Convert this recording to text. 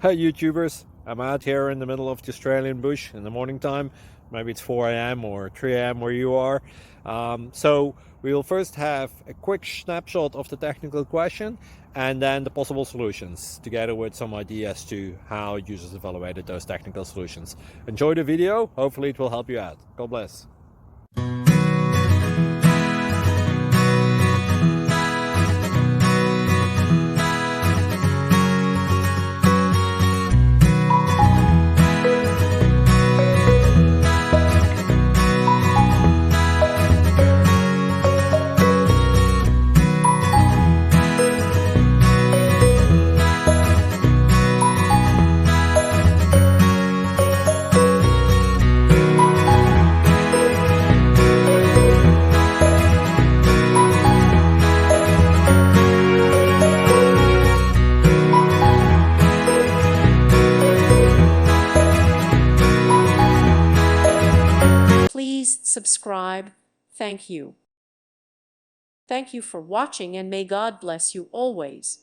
Hey YouTubers, I'm out here in the middle of the Australian bush in the morning time. Maybe it's 4 a.m. or 3 a.m. where you are. So we will first have a quick snapshot of the technical question and then the possible solutions, together with some ideas to how users evaluated those technical solutions. Enjoy the video, hopefully it will help you out. God bless. Please subscribe. Thank you. Thank you for watching, and may God bless you always.